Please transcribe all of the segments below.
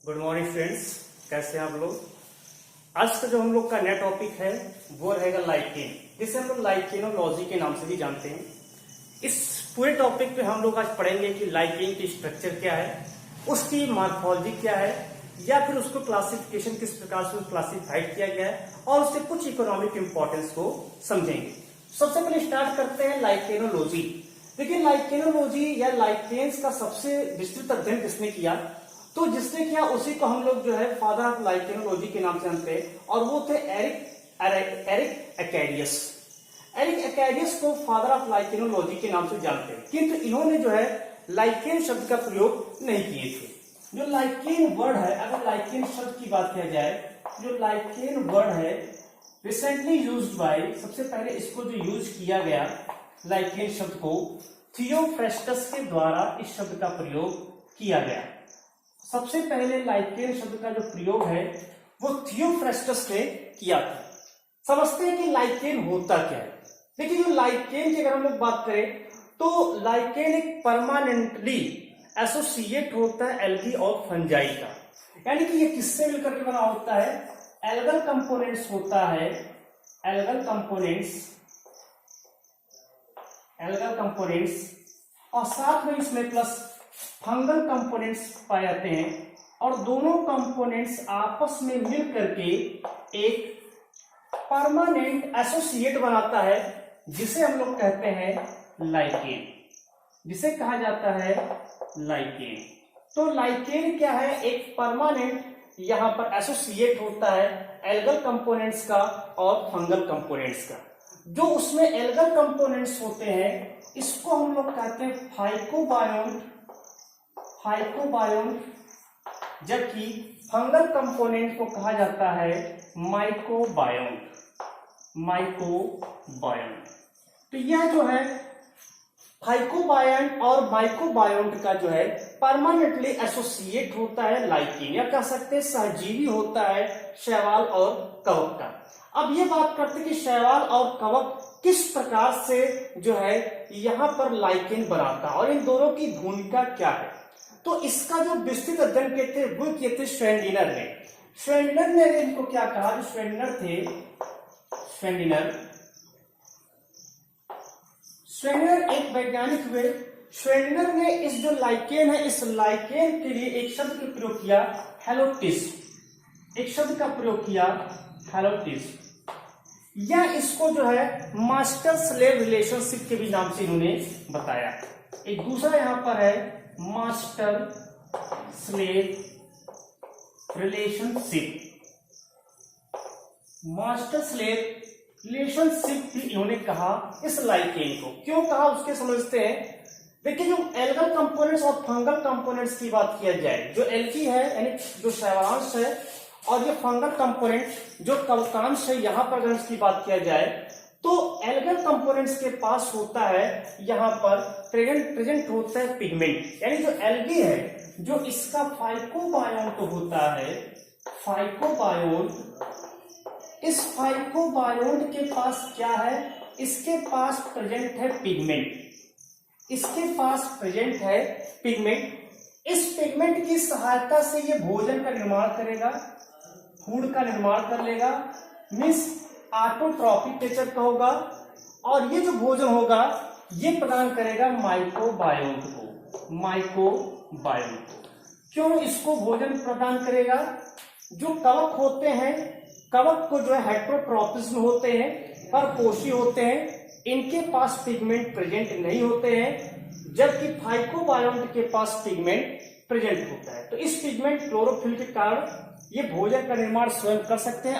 Good morning friends, कैसे हैं आप लोग। आज का जो हम लोग का नया टॉपिक है वो रहेगा लाइकेन, जिसे हम लोग लाइकेनोलॉजी के नाम से भी जानते हैं। इस पूरे टॉपिक पे हम लोग आज पढ़ेंगे कि लाइकेन की स्ट्रक्चर क्या है, उसकी मॉर्फोलॉजी क्या है, या फिर उसको क्लासिफिकेशन किस प्रकार से क्लासिफाइड किया गया है, और उसके कुछ इकोनॉमिक इंपॉर्टेंस को समझेंगे। सबसे पहले स्टार्ट करते हैं लाइकेनोलॉजी। देखिए, लाइकेनोलॉजी या लाइकेन्स का सबसे विस्तृत अध्ययन किसने किया, तो जिसने किया उसी को हम लोग जो है फादर ऑफ लाइकेनोलॉजी के नाम से जानते हैं, और वो थे एरिक एक्वेरियस। एरिक एक्वेरियस को फादर ऑफ लाइकेनोलॉजी के नाम से जानते हैं, किंतु इन्होंने जो है लाइकेन शब्द का प्रयोग नहीं किए थे। जो लाइकेन वर्ड है, अगर लाइकेन शब्द की बात किया जाए, जो लाइकेन वर्ड है रिसेंटली यूज्ड बाय, सबसे पहले इसको जो यूज किया गया लाइकेन शब्द को थियोफ्रेस्टस के द्वारा इस शब्द का प्रयोग किया गया। सबसे पहले लाइकेन शब्द का जो प्रयोग है वो थियोफ्रेस्टस ने किया था। समझते हैं कि लाइकेन होता क्या है। देखिए, जो लाइकेन की अगर हम लोग बात करें तो लाइकेन एक परमानेंटली एसोसिएट होता है एल्गी और फंजाई का, यानी कि ये किससे मिलकर के बना होता है, एल्गल कंपोनेंट्स होता है, एल्गल कंपोनेंट्स और साथ में इसमें प्लस फंगल कंपोनेंट्स पाए जाते हैं, और दोनों कंपोनेंट्स आपस में मिल करके एक परमानेंट एसोसिएट बनाता है, जिसे हम लोग कहते हैं लाइकेन, जिसे कहा जाता है लाइकेन। तो लाइकेन क्या है, एक परमानेंट यहां पर एसोसिएट होता है एल्गल कंपोनेंट्स का और फंगल कंपोनेंट्स का। जो उसमें एल्गल कंपोनेंट्स होते हैं इसको हम लोग कहते हैं फाइकोबायोन्ट, जबकि फंगल कंपोनेंट को कहा जाता है माइकोबायोन्ट। तो यह जो है फाइकोबायोन्ट और माइकोबायोन्ट का जो है परमानेंटली एसोसिएट होता है लाइकेन, या कह सकते हैं सहजीवी होता है शैवाल और कवक का। अब ये बात करते हैं कि शैवाल और कवक किस प्रकार से जो है यहां पर लाइकेन बनाता है और इन दोनों की भूमिका क्या है। तो इसका जो विस्तृत अध्ययन किए थे श्वेंडिनर ने इनको क्या कहा, जो श्वेंडिनर एक वैज्ञानिक हुए। श्वेंडिनर ने इस जो लाइकेन है, इस लाइकेन के लिए एक शब्द का प्रयोग किया हैलोटिस, या इसको जो है मास्टर स्लेव रिलेशनशिप के भी नाम से इन्होंने बताया। एक दूसरा यहां पर है मास्टर स्लेव रिलेशनशिप भी इन्होंने कहा इस लाइकेन को। क्यों कहा उसके समझते हैं। देखिए, जो एल्गल कंपोनेंट्स और फंगल कंपोनेंट्स की बात किया जाए, जो एल्गी है यानी जो शैवालांश है, और ये फंगल कंपोनेंट जो कवकांश है, यहां पर अगर इसकी बात किया जाए तो एल्गल कंपोनेंट्स के पास होता है यहां पर प्रेजेंट होता है पिगमेंट, यानी जो एल्गी है, जो इसका फाइकोबायोन्ट होता है, इस फाइकोबायोन्ट के पास क्या है, इसके पास प्रेजेंट है पिगमेंट। इस पिगमेंट की सहायता से ये भोजन का निर्माण करेगा, फूड का निर्माण कर लेगा, मीन्स ऑटोट्रॉपिक नेचर का होगा, और ये जो भोजन होगा ये प्रदान करेगा माइकोबायोन्ट को। क्यों इसको भोजन प्रदान करेगा, जो कवक होते हैं, कवक को जो है हेटेरोट्रॉपिज्म होते हैं, परपोषी होते हैं, इनके पास पिगमेंट प्रेजेंट नहीं होते हैं, जबकि फाइकोबायोन्ट के पास पिगमेंट प्रेजेंट होता है। तो इस पिगमेंट क्लोरोफिल के कारण ये भोजन का निर्माण स्वयं कर सकते हैं,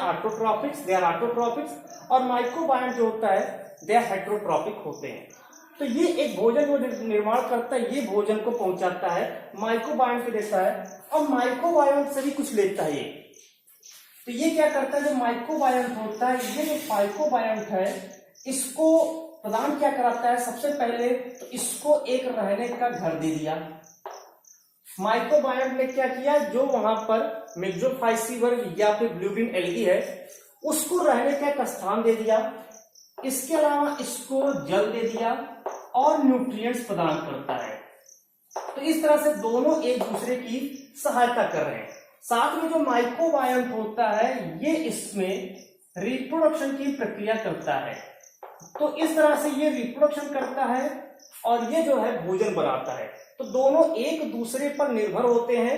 दे आर ऑटोट्रॉपिक्स, और माइकोबायोन्ट जो होता है दे आर हेटेरोट्रॉपिक होते हैं। तो ये एक भोजन जो निर्माण करता है, ये भोजन को पहुंचाता है, माइकोबायोन्ट को देता है, और माइकोबायोन्ट से भी कुछ लेता है ये। तो ये क्या करता है, जो माइकोबायोन्ट होता है, ये जो फाइकोबायोन्ट है, इसको प्रदान क्या कराता है, सबसे पहले तो इसको एक रहने का घर दे दिया। माइकोबायोन्ट ने क्या किया, जो वहां पर मेजोफाइसी वर्ग या फिर ब्लूबिन एल्गी है, उसको रहने का एक स्थान दे दिया। इसके अलावा इसको जल दे दिया और न्यूट्रिएंट्स प्रदान करता है। तो इस तरह से दोनों एक दूसरे की सहायता कर रहे हैं। साथ में जो माइक्रोबायोम होता है ये इसमें रिप्रोडक्शन की प्रक्रिया करता है। तो इस तरह से ये रिप्रोडक्शन करता है और ये जो है भोजन बनाता है। तो दोनों एक दूसरे पर निर्भर होते हैं,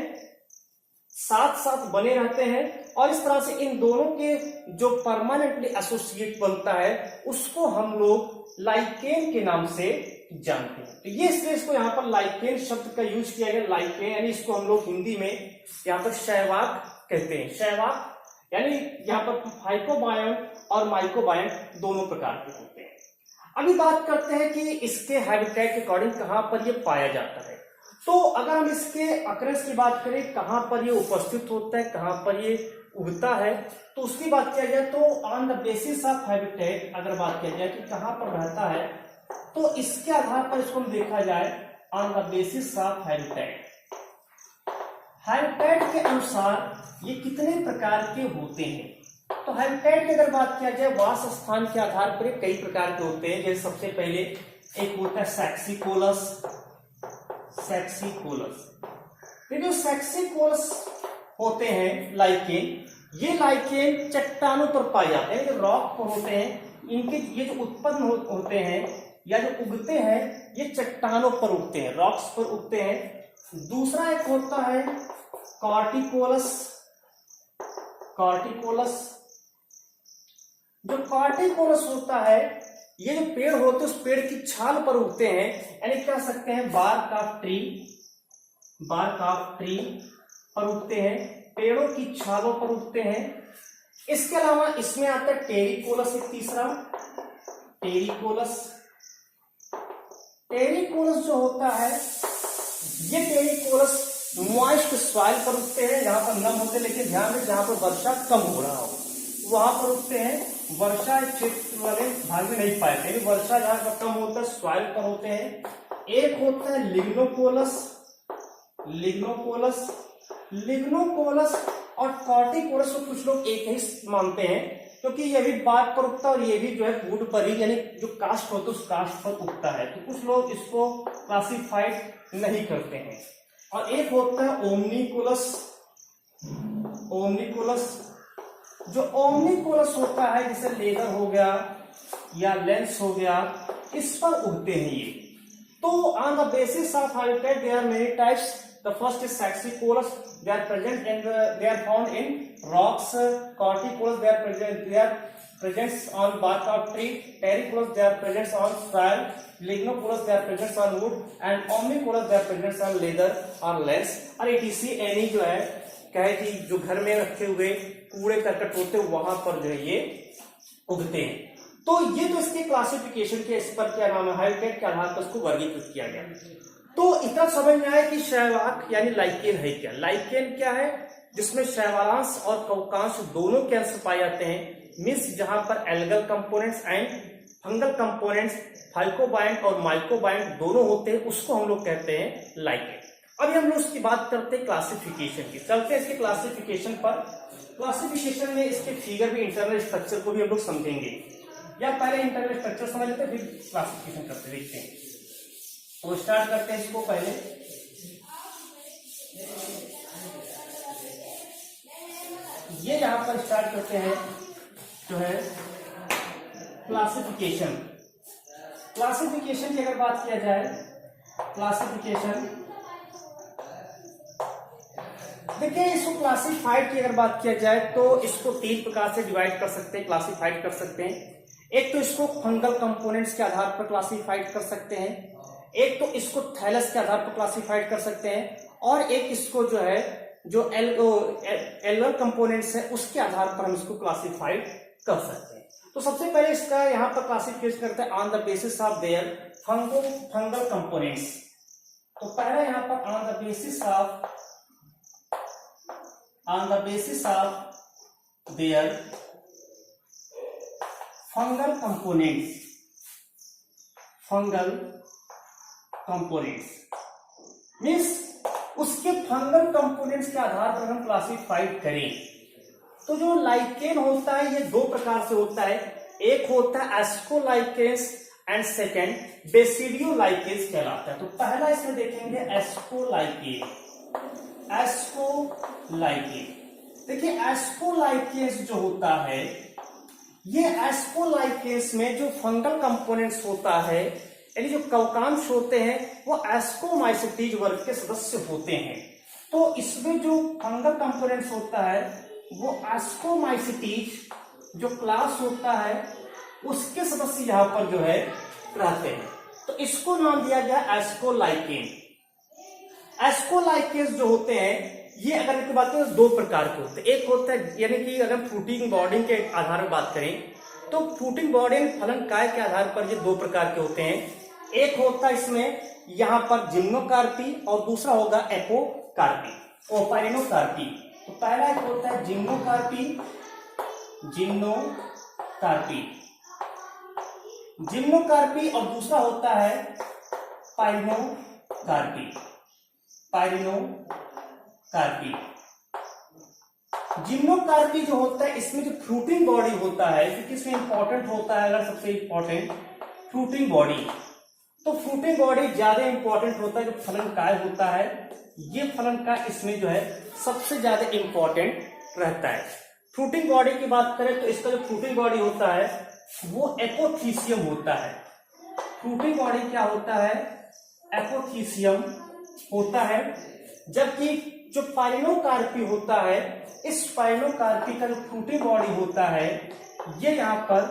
साथ साथ बने रहते हैं और इस तरह से इन दोनों के जो परमानेंटली एसोसिएट बनता है उसको हम लोग लाइकेन के नाम से जानते हैं। तो ये इसलिए इसको यहाँ पर लाइकेन शब्द का यूज किया गया, लाइकेन यानी इसको हम लोग हिंदी में यहाँ पर शैवाक कहते हैं। शैवाक यानी यहाँ पर फाइकोबायोम और माइक्रोबायोम दोनों प्रकार के होते हैं। अभी बात करते हैं कि इसके हैबिटेट के अकॉर्डिंग कहाँ पर ये पाया जाता है। तो अगर हम इसके अक्रेंस की बात करें, कहाँ पर ये उपस्थित होता है, कहाँ पर ये उगता है, तो उसकी बात किया जाए तो on the basis of habitat अगर बात किया जाए कि कहाँ पर रहता है, तो इसके आधार पर इसको हम देखा जाए on the basis of habitat. Habitat के अनुसार ये कितने प्रकार के होते हैं। तो हैबिटेट की अगर बात किया जाए वास स्थान के आधार पर कई प्रकार के होते हैं। जैसे सबसे पहले एक होता है सैक्सिकोलस। सैक्सिकोलस, जो सैक्सिकोलस होते हैं लाइकेन, ये लाइकेन चट्टानों पर पाए जाते हैं, जो रॉक पर होते हैं। इनके ये जो उत्पन्न होते हैं या जो उगते हैं ये चट्टानों पर उगते हैं, रॉक्स पर उगते हैं। दूसरा एक होता है कॉर्टिकोलस। कॉर्टिकोलस, जो कॉर्टिकोलस होता है ये जो पेड़ होते हैं उस पेड़ की छाल पर उगते हैं, यानी कह सकते हैं bark of tree, bark of tree पर उगते हैं, पेड़ों की छालों पर उगते हैं। इसके अलावा इसमें आता है टेरिकोलस, एक तीसरा टेरिकोलस। टेरिकोलस जो होता है ये टेरिकोलस मॉइस्ट सॉइल पर उगते हैं, जहां पर नम होते हैं, लेकिन ध्यान में जहां पर वर्षा कम हो रहा हो वहां पर उगते हैं। वर्षा क्षेत्र वाले भाग में नहीं पाए थे, वर्षा जहां पर कम होता है सॉइल पर होते हैं। एक होता है लिग्नोकोलस। लिग्नोकोलस, लिग्नोकोलस और कॉर्टिकोलस को कुछ लोग एक ही मानते हैं, क्योंकि ये भी बात पर उगता है और ये भी जो है वुड पर ही, यानी जो कास्ट होता है उस कास्ट पर उगता है। तो कुछ लोग इसको क्लासिफाइड नहीं करते हैं। और एक होता है ओमनिकोलस। ओमनिकोलस, जो ओमनिकोलस होता है जैसे लेदर हो गया या लेंस हो गया, इस पर उगते हैं ये। तो on the basis of habitat there are many types. The first is saxicolous, they are present in they are found in rocks. Corticolas, they are present on bark of tree. Terricolas, they are present on soil. Lignocolas, they are present on wood. And Omnicolas, they are present on leather or lens. और etc any जो है कहे कि जो घर में रखे हुए कूड़े करकट होते हैं वहां पर जो है ये उगते हैं। तो ये तो इसके क्लासिफिकेशन के, इस पर क्या नाम है, हैबिटेट के आधार पर उसको वर्गीकृत किया गया। तो इतना समझ में आया कि शैवाक यानी लाइकेन है क्या। लाइकेन क्या है, जिसमें शैवालांश और कवकांश दोनों के अंश पाए जाते हैं। मीन्स जहां पर algal components and fungal components, phycobiome और माइक्रोबायोम दोनों होते हैं, उसको हम लोग कहते हैं लाइकेन। अभी हम लोग उसकी बात करते हैं क्लासिफिकेशन की। चलते हैं इसके क्लासिफिकेशन पर। क्लासिफिकेशन में इसके फिगर भी, इंटरनल स्ट्रक्चर को भी हम लोग समझेंगे, या पहले इंटरनल स्ट्रक्चर समझ लेते हैं फिर क्लासिफिकेशन करते देखते हैं। तो स्टार्ट करते हैं इसको। पहले ये यहां पर स्टार्ट करते हैं जो है क्लासिफिकेशन। क्लासिफिकेशन की अगर बात किया जाए, क्लासिफिकेशन देखिए, इसको क्लासिफाइड की अगर बात किया जाए तो इसको तीन प्रकार से डिवाइड कर सकते हैं, क्लासिफाइड कर सकते हैं। एक तो इसको फंगल कंपोनेंट्स के आधार पर क्लासिफाइड कर सकते हैं, एक तो इसको थैलस के आधार पर क्लासिफाइड कर सकते हैं, और एक इसको जो है जो एल्गल कंपोनेंट्स है उसके आधार पर हम इसको क्लासिफाइड कर सकते हैं। तो सबसे पहले इसका यहाँ पर क्लासिफिकेशन करते हैं on the basis of their fungal components. तो पहला यहाँ पर on the basis of their fungal components. Fungal components means उसके फंगल कंपोनेंट्स के आधार पर हम क्लासिफाइड करें। तो जो लाइकेन होता है ये दो प्रकार से होता है, एक होता है एस्कोलाइकेंस एंड सेकेंड बेसिडियोलाइकेंस कहलाता है। तो पहला इसमें देखेंगे एस्कोलाइकेन। एस्कोलाइकेन एस्पोलाइकेन। देखिए एस्पोलाइकेन्स जो होता है, ये एस्पोलाइकेन्स में जो फंगल कंपोनेंट्स होता है यानी जो कवकांश होते हैं वो एस्कोमाइसिटीज वर्ग के सदस्य होते हैं। तो इसमें जो फंगल कंपोनेंट्स होता है वो एस्कोमाइसिटीज जो क्लास होता है उसके सदस्य यहां पर जो है रहते हैं। तो इसको नाम दिया गया एस्कोलाइकेन। एस्कोलाइकेन्स जो होते हैं ये अगर इनकी बात करें तो दो प्रकार के होते हैं। एक होता है यानी कि अगर फ्रूटिंग बॉडी के आधार पर बात करें तो फ्रूटिंग बॉडी फलन काय के आधार पर ये दो प्रकार के होते हैं। एक होता है इसमें यहां पर जिम्नोकार्पी और दूसरा होगा एपोकार्पी, ओपाइनोकार्पी। तो पहला एक होता है जिम्नोकार्पी, जिम्नोकार्पी और दूसरा होता है पाइरिनोकार्पी। जिम्नोकार्पी जो होता है इसमें जो फ्रूटिंग बॉडी होता है क्योंकि इसमें इंपॉर्टेंट होता है, अगर सबसे इंपॉर्टेंट फ्रूटिंग बॉडी, तो फ्रूटिंग बॉडी ज्यादा इंपॉर्टेंट होता है। जो फलन काय होता है ये फलन काय इसमें जो है सबसे ज्यादा इंपॉर्टेंट रहता है। फ्रूटिंग बॉडी की बात करें तो इसका जो फ्रूटिंग बॉडी होता है वो एपोथीसियम होता है। फ्रूटिंग बॉडी क्या होता है, एपोथीसियम होता है। जबकि जो पाइरिनोकार्पी होता है, इस पाइरिनोकार्पी का जो फ्रूटिंग बॉडी होता है ये यहाँ पर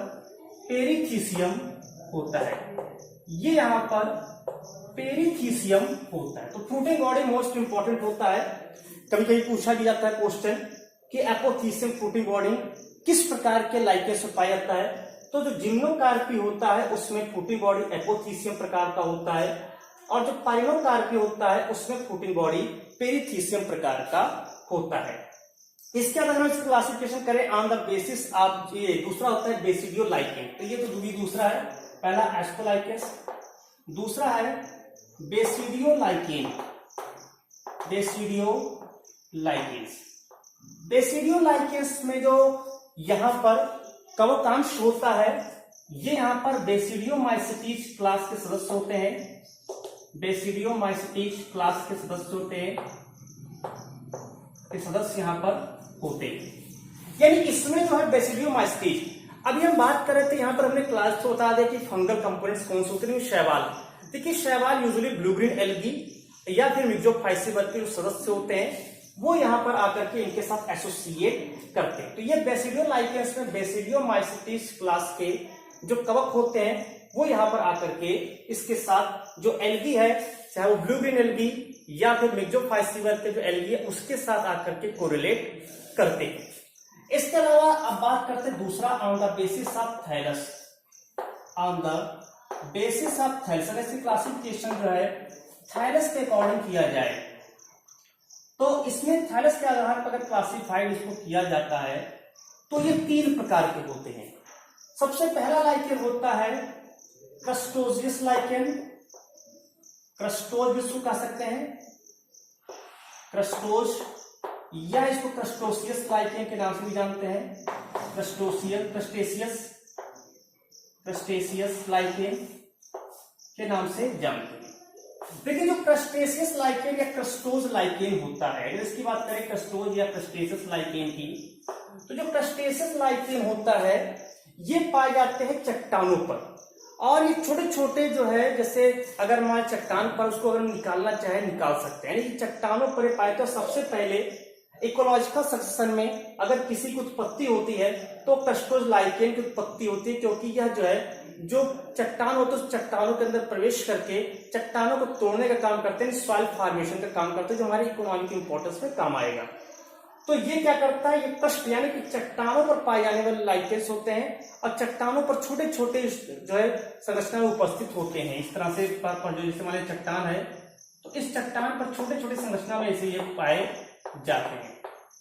पेरिथीसियम होता है, ये यहाँ पर पेरिथीसियम होता है। तो फ्रूटिंग बॉडी मोस्ट इंपॉर्टेंट होता है। कभी कभी पूछा भी जाता है क्वेश्चन कि एपोथीसियम फ्रूटिंग बॉडी किस प्रकार के लाइकेन्स में पाया जाता है। तो जो जिम्नोकार्पी होता है उसमें फ्रूटिंग बॉडी एपोथीसियम प्रकार का होता है और जो पाइरिनोकार्पी होता है उसमें फ्रूटिंग बॉडी पेरिथीसियम प्रकार का होता है। इसके अगर हम इसकी क्लासिफिकेशन करें ऑन द बेसिस ऑफ, ये दूसरा होता है बेसिडियोलाइकेन। तो ये तो दूसरा है, पहला एस्पोलाइकेन्स, दूसरा है बेसिडियोलाइकेन। बेसिडियोलाइकेन्स में जो यहां पर कवकांश होता है ये यहां पर बेसिडियोमाइसिटीज क्लास के सदस्य होते हैं। बेसिडियोमाइसिटीज क्लास के सदस्य होते हैं, सदस्य यहां पर होते हैं। यानी इसमें जो है बेसिडियोमाइसिटीज। अभी हम बात कर रहे थे, यहां पर हमने क्लास तो बता दें कि फंगल कंपोनेंट्स कौन से होते हैं। शैवाल, देखिए शैवाल यूजुअली ब्लू ग्रीन एल्गी या फिर मिक्सोफाइसी वर्ग के जो सदस्य होते हैं वो यहां पर आकर के इनके साथ एसोसिएट करते हैं। तो ये बेसिडियोलाइकेन्स में बेसिडियोमाइसिटीज क्लास के जो कवक होते हैं वो यहां पर आकर के इसके साथ जो एल्गी है, चाहे वो ब्लू ग्रीन एल्गी या फिर मिक्सोफाइसी वर्ग के जो एल्गी है उसके साथ आकर के कोरिलेट करते हैं। इसके अलावा अब बात करते हैं दूसरा on the basis of thallus. On the basis of thallus, अगर इसकी क्लासिफिकेशन जो है थैलस के अकॉर्डिंग किया जाए तो इसमें थैलस के आधार पर अगर क्लासिफाइड इसको किया जाता है तो ये तीन प्रकार के होते हैं। सबसे पहला लाइकेन होता है क्रस्टोजियस लाइकेन, क्रस्टोज जिसको कह सकते हैं, क्रस्टोज, या इसको क्रस्टोसियस लाइकेन के नाम से भी जानते हैं, क्रस्टेशियस लाइकेन के नाम से जानते हैं। देखिए जो क्रस्टेशियस लाइकेन या क्रस्टोज लाइकेन होता है, अगर इसकी बात करें क्रस्टोज या क्रस्टेशियस लाइकेन की, तो जो क्रस्टेशियस लाइकेन होता है ये पाए जाते हैं चट्टानों पर। और ये छोटे छोटे जो है, जैसे अगर हमारे चट्टान पर उसको अगर निकालना चाहे निकाल सकते हैं, यानी चट्टानों पर पाए। तो सबसे पहले इकोलॉजिकल सक्सेशन में अगर किसी की उत्पत्ति होती है तो क्रस्टोज लाइकेन की उत्पत्ति होती है, क्योंकि यह जो है जो चट्टान होते हैं उस चट्टानों के अंदर प्रवेश करके चट्टानों को तोड़ने का काम करते हैं, सॉइल फॉर्मेशन का काम करते हैं, जो हमारी इकोनॉमिक इंपॉर्टेंस में काम आएगा। तो ये क्या करता है, ये क्रस्ट यानी कि चट्टानों पर पाए जाने वाले लाइकेन्स होते हैं और चट्टानों पर छोटे छोटे जो है संरचना में उपस्थित होते हैं। इस तरह से जो जैसे हमारे चट्टान है तो इस चट्टान पर छोटे छोटे संरचना में ऐसे ये पाए जाते हैं।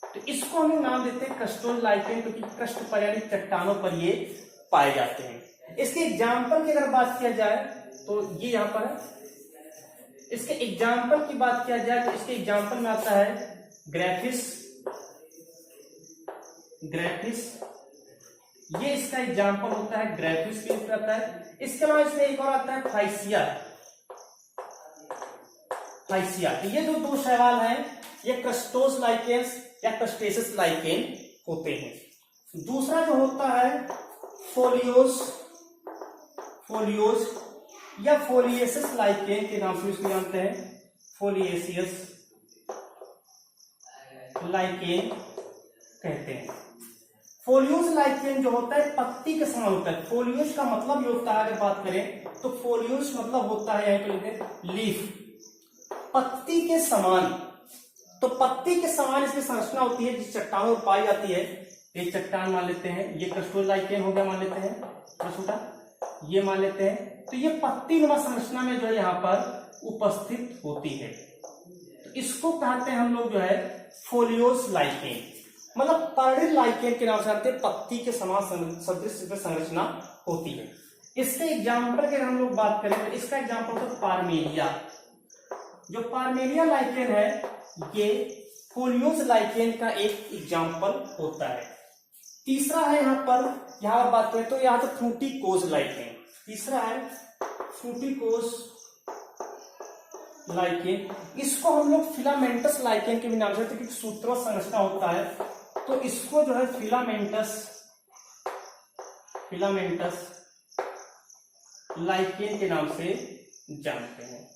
तो इसको हम नाम देते हैं क्रस्टोज लाइकेन, क्योंकि क्रस्ट पर यानी चट्टानों पर ये पाए जाते हैं। इसके एग्जाम्पल की अगर बात किया जाए तो ये यहाँ पर है। इसके एग्जाम्पल की बात किया जाए तो इसके एग्जाम्पल में आता है ग्रैफिस, ये इसका एग्जाम्पल होता है, ग्रैफिस के ऊपर आता है। इसके अलावा इसमें एक और आता है फाइसिया। तो ये जो दो शैवाल हैं ये क्रस्टोस लाइकेन्स या क्रस्टेशियस लाइकेन होते हैं। दूसरा जो होता है फोलियोस या फोलिएसियस लाइकेन के नाम से इसको जानते हैं, फोलिएसियस लाइकेन कहते हैं। फोलियोस लाइकेन जो होता है पत्ती के समान होता है। फोलियोस का मतलब ये होता है, अगर बात करें तो फोलियोस मतलब होता है यहीं पे लीफ, पत्ती के समान। तो पत्ती के समान इसमें संरचना होती है जिस चट्टान में पाई जाती है। एक चट्टान मान लेते हैं, ये क्रस्टोस लाइकेन हो गया मान लेते हैं, छोटा ये मान लेते हैं। तो ये पत्ती नुमा संरचना में जो है यहाँ पर उपस्थित होती है। तो इसको कहते हैं हम लोग जो है फोलियोस लाइकेन, मतलब पर्णिल लाइकेन के नाम से जानते हैं, पत्ती के समान सदृश संरचना होती है। इसके एग्जाम्पल के हम लोग बात करें तो इसका एग्जाम्पल होता है पार्मेलिया। जो पार्मेलिया लाइकेन है ये फोलियोस लाइकेन का एक एग्जाम्पल होता है। तीसरा है यहाँ पर बात करें तो यहाँ पर फ्रूटिकोज लाइकेन। तीसरा है फ्रूटिकोज लाइकेन, इसको हम लोग फिलामेंटस लाइकेन के भी नाम से, क्योंकि सूत्रवत संरचना होता है तो इसको जो है फिलामेंटस लाइकेन के नाम से जानते हैं।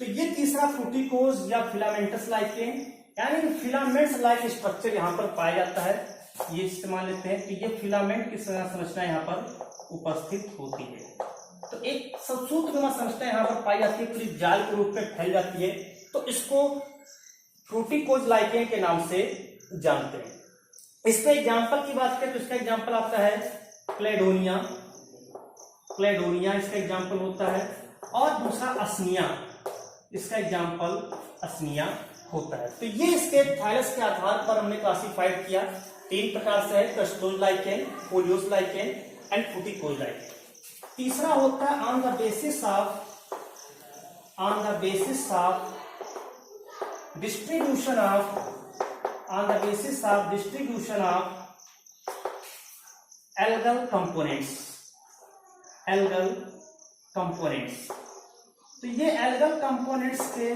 तो ये तीसरा फ्रूटिकोज या फिलामेंटस लाइकेन, यानी फिलामेंट्स लाइक स्ट्रक्चर यहाँ पर पाया जाता है, ये इस्तेमाल लेते हैं। तो ये फिलामेंट की संरचना यहाँ पर उपस्थित होती है। तो एक सूत्रनुमा संरचना यहाँ पर पाई जाती है, पूरी जाल के रूप में फैल जाती है, तो इसको फ्रूटिकोज लाइकेन के नाम से जानते हैं। इसके एग्जाम्पल की बात करें तो इसका एग्जाम्पल आता है क्लेडोनिया इसका एग्जाम्पल होता है, और दूसरा असनिया, इसका एग्जाम्पल असनिया होता है। तो ये इसके थाइलस के आधार पर हमने क्लासिफाइड किया, 3 प्रकार से है, crustose lichen, foliose lichen and fruticose lichen. तीसरा होता है on the basis of distribution of algal components. तो ये एल्गल कंपोनेंट्स के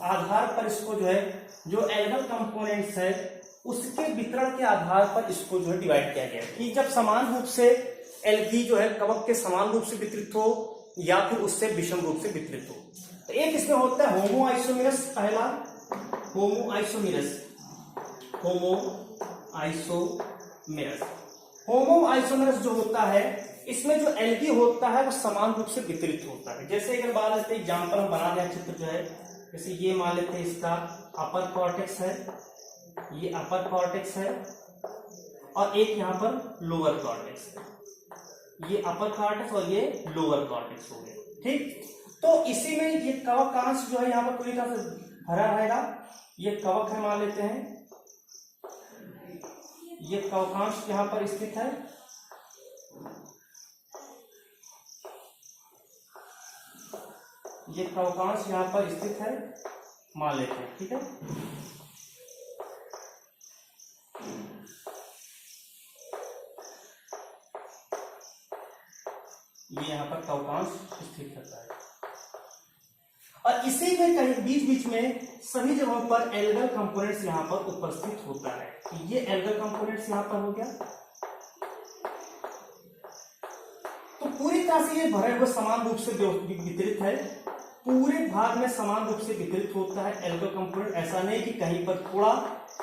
आधार पर इसको जो है, जो एल्गल कंपोनेंट्स है उसके वितरण के आधार पर इसको जो है डिवाइड किया गया है कि जब समान रूप से एल्गी जो है कवक के समान रूप से वितरित हो या फिर उससे विषम रूप से वितरित हो। तो एक इसमें होता है होमो आइसोमेरस, पहला होमो आइसोमेरस जो होता है इसमें जो एल्गी होता है वो समान रूप से वितरित होता है। जैसे अगर बात लेते हैं एग्जाम्पल हम बना दें चित्र जो है, जैसे ये मान लेते हैं इसका अपर कॉर्टेक्स है, ये अपर कॉर्टेक्स है और एक यहाँ पर लोअर कॉर्टेक्स है, ये अपर कॉर्टेक्स और ये लोअर कॉर्टेक्स हो गया, ठीक। तो इसी में ये कवकांश जो है यहाँ पर पूरी तरह से भरा रहेगा। ये कवक है मान लेते हैं, ये कवकांश यहाँ पर स्थित है, ये कवकांश यहाँ पर स्थित है मान लेते हैं, ठीक है। ये यहाँ पर कवकांश स्थित रहता है और इसी में कहीं बीच बीच में सभी जगहों पर एल्गल कंपोनेंट्स यहाँ पर उपस्थित होता है। तो ये एल्गल कंपोनेंट्स यहाँ पर हो गया। तो पूरी तरह से ये भरे हुए समान रूप से वितरित है, पूरे भाग में समान रूप से वितरित होता है एल्गल कंपोनेंट, ऐसा नहीं कि कहीं पर थोड़ा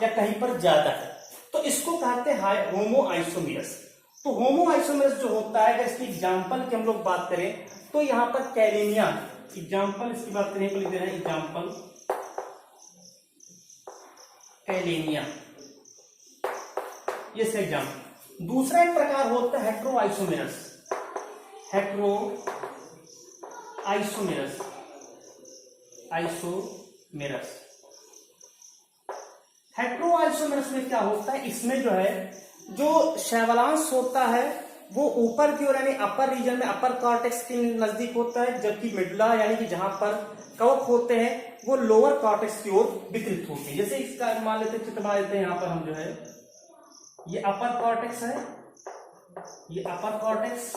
या कहीं पर ज्यादा है। तो इसको कहते हैं होमो आइसोमेरस। तो होमो आइसोमेरस जो होता है, अगर इसकी एग्जाम्पल की हम लोग बात करें तो यहाँ पर कैलेनिया, एग्जाम्पल इसकी बात करें तो लिख दे रहे हैं एग्जाम्पल कैलेनिया, ये से एग्जाम्पल। दूसरा एक प्रकार होता है हेट्रो आइसोमेरस हेट्रो आइसोमेरस में क्या होता है, इसमें जो है जो शैवालांश होता है वो ऊपर की ओर यानी अपर रीजन में अपर कॉर्टेक्स के नजदीक होता है, जबकि मिडुला यानी कि जहां पर कवक होते हैं वो लोअर कॉर्टेक्स की ओर वितरित होते हैं। जैसे इसका मान लेते हैं, चित्र मान लेते हैं, यहाँ पर हम जो है ये अपर कॉर्टेक्स है, ये अपर कॉर्टेक्स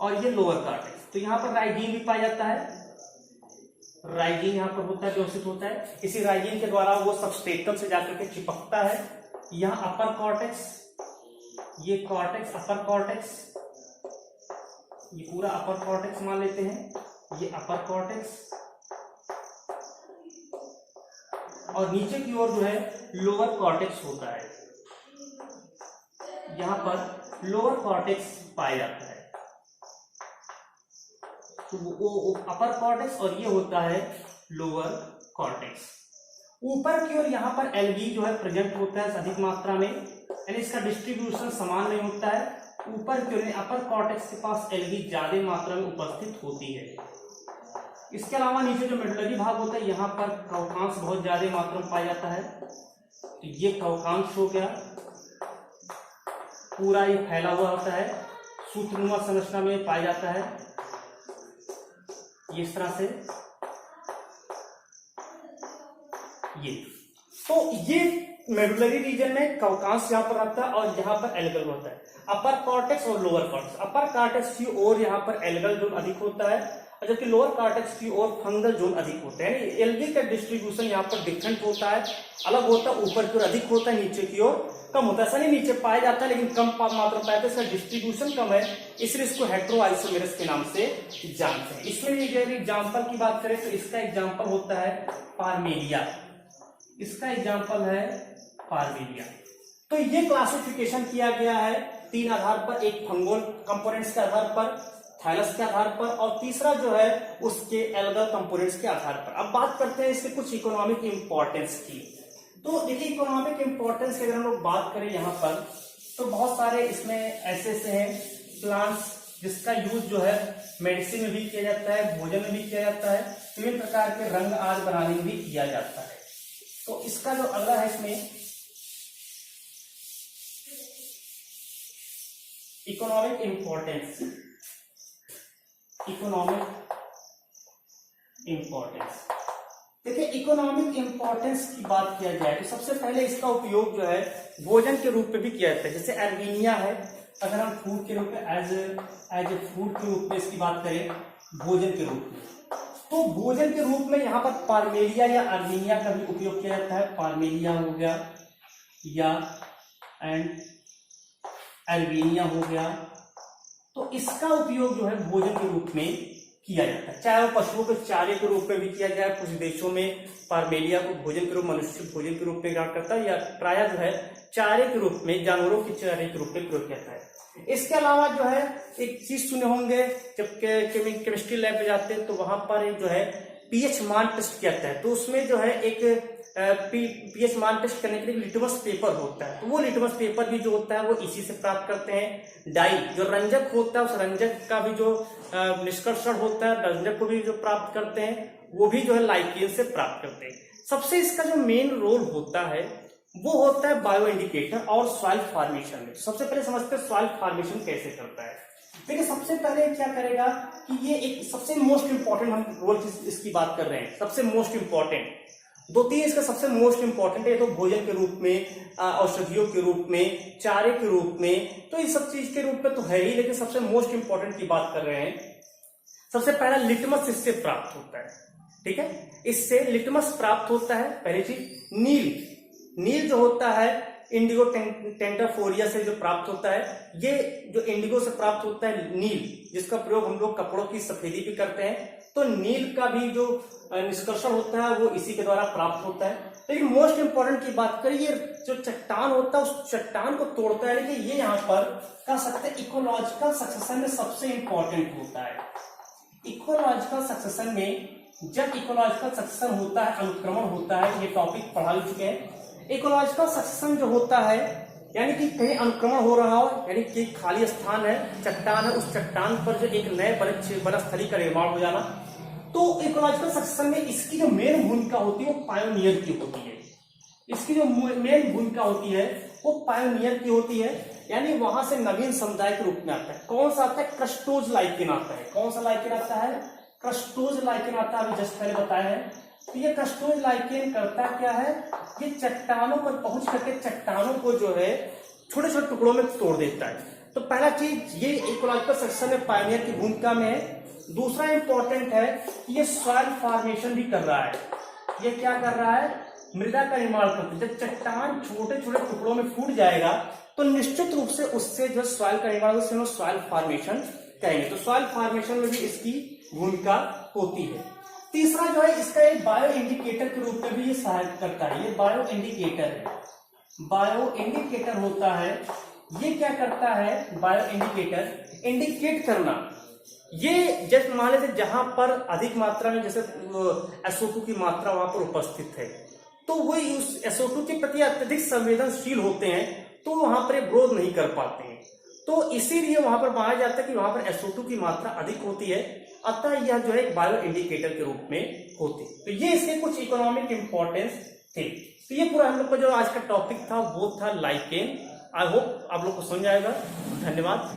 और ये लोअर कॉर्टेक्स। तो यहाँ पर राइजीन भी पाया जाता है, राइजिन यहाँ पर होता है, व्यवस्थित होता है। इसी राइजिन के द्वारा वो सबस्ट्रेटम से जाकर के चिपकता है। यहाँ अपर कॉर्टेक्स, ये कॉर्टेक्स, अपर कॉर्टेक्स, ये पूरा अपर कॉर्टेक्स मान लेते हैं, ये अपर कॉर्टेक्स, और नीचे की ओर जो है लोअर कॉर्टेक्स होता है। यहां पर लोअर कॉर्टेक्स पाया जाता है। तो वो अपर कॉर्टेक्स और ये होता है लोअर कॉर्टेक्स। ऊपर की ओर यहाँ पर एलगी जो है प्रेजेंट होता है अधिक मात्रा में, यानी इसका डिस्ट्रीब्यूशन समान नहीं होता है। ऊपर की ओर अपर कॉर्टेक्स के पास एलगी ज्यादा मात्रा में उपस्थित होती है। इसके अलावा नीचे जो मेडुलरी भाग होता है यहाँ पर कवकांश बहुत ज्यादा मात्रा में पाया जाता है। तो ये कवकांश हो गया, पूरा ये फैला हुआ होता है, सूत्रनुमा संरचना में पाया जाता है इस तरह से। ये मेडुलरी रीजन में कवकांश यहाँ पर रहता है और यहाँ पर एल्गल होता है। अपर कॉर्टेक्स और लोअर कॉर्टेक्स, अपर कॉर्टेक्स की ओर यहाँ पर एल्गल जोन अधिक होता है और जबकि लोअर कॉर्टेक्स की ओर फंगल जोन अधिक होता है। यानी एलगी का डिस्ट्रीब्यूशन यहाँ पर डिफरेंट होता है, अलग होता है। ऊपर की ओर अधिक होता है, नीचे की ओर कम होता है। ऐसा नहीं नीचे पाया जाता है लेकिन कम मात्रा पाया जाता है, इसका डिस्ट्रीब्यूशन कम है, इसलिए इसको हेटेरो आइसोमेरस के नाम से जानते हैं। इसमें अगर एग्जाम्पल की बात करें तो इसका एग्जाम्पल होता है पार्मेलिया, इसका एग्जाम्पल है पार्मेलिया। तो ये क्लासिफिकेशन किया गया है तीन आधार पर, एक फंगल कंपोनेंट्स के आधार पर, थाइलस के आधार पर, और तीसरा जो है उसके एल्गल कंपोनेंट्स के आधार पर। अब बात करते हैं इसके कुछ इकोनॉमिक इंपॉर्टेंस की। तो देखिए इकोनॉमिक इंपॉर्टेंस की अगर हम लोग बात करें यहाँ पर तो बहुत सारे इसमें ऐसे हैं प्लांट्स जिसका यूज जो है मेडिसिन में भी किया जाता है, भोजन में भी किया जाता है, विभिन्न प्रकार के रंग आदि बनाने में भी किया जाता है। तो इसका जो अगला है इसमें इकोनॉमिक इंपॉर्टेंस, इकोनॉमिक इंपॉर्टेंस। देखिए इकोनॉमिक इंपॉर्टेंस की बात किया जाए तो सबसे पहले इसका उपयोग जो है भोजन के रूप में भी किया जाता है। जैसे अर्मीनिया है, अगर हम फूड के रूप में एज ए फूड के रूप में इसकी बात करें, भोजन के रूप में, तो भोजन के रूप में यहाँ पर पार्मेलिया या अर्मीनिया का भी उपयोग किया जाता है। पार्मेलिया हो गया या एंड अल्बेनिया हो गया, तो इसका उपयोग जो है भोजन के रूप में किया जाता है। चाहे वो पशुओं के चारे के रूप में भी किया जाए, कुछ देशों में पार्मेलिया को भोजन के रूप, मनुष्य भोजन के रूप में ग्रहण करता है, या प्रायः जो है चारे के रूप में, जानवरों के चारे के रूप में प्रयोग किया जाता है। इसके अलावा जो है एक चीज सुने होंगे, जब केमिस्ट्री लैब में जाते हैं तो वहां पर जो है पीएच मान टेस्ट किया जाता है। तो उसमें जो है एक पीएच मान टेस्ट करने के लिए लिटमस पेपर होता है, तो वो लिटमस पेपर भी जो होता है वो इसी से प्राप्त करते हैं। डाई जो रंजक होता है, उस रंजक का भी जो निष्कर्षण होता है, रंजक को भी जो प्राप्त करते हैं वो भी जो है लाइकेन से प्राप्त करते हैं। सबसे इसका जो मेन रोल होता है वो होता है बायो इंडिकेटर और सॉइल फॉर्मेशन में। सबसे पहले समझते हैं सॉइल फॉर्मेशन कैसे करता है। देखिए सबसे पहले क्या करेगा कि ये एक सबसे मोस्ट इंपॉर्टेंट हम रोल इसकी बात कर रहे हैं, सबसे मोस्ट इंपॉर्टेंट दो तीन इसका सबसे मोस्ट इंपॉर्टेंट है। तो भोजन के रूप में, औषधियों के रूप में, चारे के रूप में, तो इस सब चीज के रूप में तो है ही, लेकिन सबसे मोस्ट इंपॉर्टेंट की बात कर रहे हैं। सबसे पहला लिटमस इससे प्राप्त होता है, ठीक है, इससे लिटमस प्राप्त होता है। पहली चीज नील जो होता है इंडिगो टेंटाफोरिया से जो प्राप्त होता है, ये जो इंडिगो से प्राप्त होता है नील, जिसका प्रयोग हम लोग कपड़ों की सफेदी भी करते हैं, तो नील का भी जो निष्कर्षण होता है वो इसी के द्वारा प्राप्त होता है। लेकिन मोस्ट इंपॉर्टेंट की बात करें, ये जो चट्टान होता है उस चट्टान को तोड़ता है, लेकिन ये यहाँ पर कह सकते हैं इकोलॉजिकल सक्सेशन में सबसे इंपॉर्टेंट होता है। इकोलॉजिकल सक्सेशन में जब इकोलॉजिकल सक्सेशन होता है, अनुक्रमण होता है, ये टॉपिक पढ़ा चुके हैं। इकोलॉजिकल सक्सेशन जो होता है यानी कि कहीं अनुक्रमण हो रहा हो, यानी कि खाली स्थान है, चट्टान है, उस चट्टान पर जो एक नए वनस्थली का निर्माण हो जाना, तो इकोलॉजिकल सक्सेशन में इसकी जो मेन भूमिका होती है वो पायोनियर की होती है। इसकी जो मेन भूमिका होती है वो पायोनियर की होती है, यानी वहां से नवीन समुदाय के रूप में आता है। कौन सा आता है? क्रस्टोज लाइकेन आता है। कौन सा लाइकेन आता है? क्रस्टोज लाइकेन आता है, अभी जस्ट पहले बताया है। तो ये क्रस्टोज लाइकेन करता क्या है, ये चट्टानों पर पहुंच करके चट्टानों को जो है छोटे छोटे टुकड़ों में तोड़ देता है। तो पहला चीज ये इकोलॉजिकल सक्सेशन में पायनियर की भूमिका में है। दूसरा इंपॉर्टेंट है कि ये सॉइल फॉर्मेशन भी कर रहा है। ये क्या कर रहा है? मृदा का निर्माण करता है। जब चट्टान छोटे छोटे टुकड़ों में फूट जाएगा तो निश्चित रूप से उससे जो सॉइल का निर्माण उससे सॉइल फॉर्मेशन करेंगे। तो सॉइल फॉर्मेशन में भी इसकी भूमिका होती है। तीसरा जो है इसका एक बायो इंडिकेटर के रूप में भी ये सहायता करता है। ये बायो इंडिकेटर है, बायो इंडिकेटर होता है। ये क्या करता है? बायो इंडिकेटर इंडिकेट करना। ये जैसे मान लीजिए जहां पर अधिक मात्रा में जैसे SO2 की मात्रा वहां पर उपस्थित है तो वो उस SO2 के प्रति अत्यधिक संवेदनशील होते हैं तो वहां पर ग्रोथ नहीं कर पाते हैं। तो इसीलिए वहां पर माना जाता है कि वहां पर SO2 की मात्रा अधिक होती है, अतः यह जो है एक बायो इंडिकेटर के रूप में होती है। तो ये इसके कुछ इकोनॉमिक इंपॉर्टेंस थे। तो ये पूरा हम लोग का जो आज का टॉपिक था वो था लाइकेन। आई होप आप लोग को समझ आएगा। धन्यवाद।